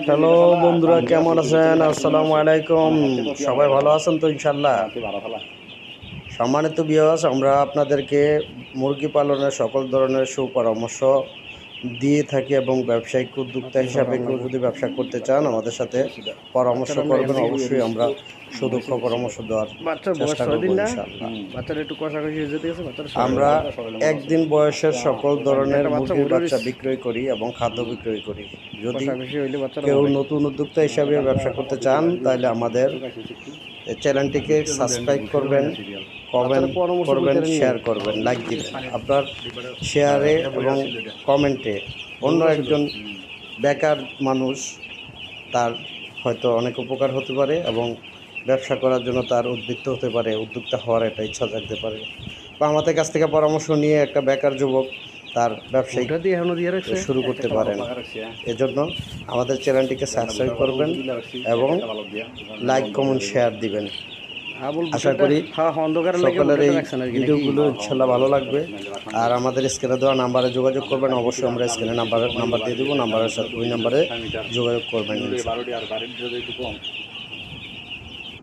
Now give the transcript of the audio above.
Hello বন্ধুরা, কেমন আছেন? আসসালামু আলাইকুম। সবাই ভালো আছেন তো ইনশাল্লাহ? সম্মানিত ভিউয়ার্স, আমরা আপনাদেরকে মুরগি পালনের সকল ধরনের সুপরামর্শ দিয়ে থাকি এবং ব্যবসায়িক উদ্যোক্তা হিসাবে কেউ যদি ব্যবসা করতে চান আমাদের সাথে পরামর্শ করবেন। অবশ্যই আমরা সুদক্ষ পরামর্শ দেওয়ার চেষ্টা করব ইনশাআল্লাহ। আমরা একদিন বয়সের সকল ধরনের মুরগির বাচ্চা বিক্রয় করি এবং খাদ্য বিক্রয় করি। যদি কেউ নতুন উদ্যোক্তা হিসাবে ব্যবসা করতে চান তাহলে আমাদের চ্যানেলটিকে সাবস্ক্রাইব করবেন, কমেন্ট করবেন, শেয়ার করবেন, লাইক দিবেন। আপনার শেয়ারে এবং কমেন্টে অন্য একজন বেকার মানুষ তার হয়তো অনেক উপকার হতে পারে এবং ব্যবসা করার জন্য তার উদ্বুদ্ধ হতে পারে, উদ্যোক্তা হওয়ার একটা ইচ্ছা থাকতে পারে। বা আমাদের কাছ থেকে পরামর্শ নিয়ে একটা বেকার যুবক তার ব্যবসায়িক শুরু করতে পারেন। এজন্য আমাদের চ্যানেলটিকে সাবস্ক্রাইব করবেন এবং লাইক, কমেন্ট, শেয়ার দিবেন। আশা করি সকলের এই ভিডিওগুলো ইনশাল্লাহ ভালো লাগবে। আর আমাদের স্ক্রিনে দেওয়া নাম্বারে যোগাযোগ করবেন। অবশ্যই আমরা স্ক্রিনে নাম্বার দিয়ে দেবো, নাম্বারের সাথে ওই নাম্বারে যোগাযোগ করবেন।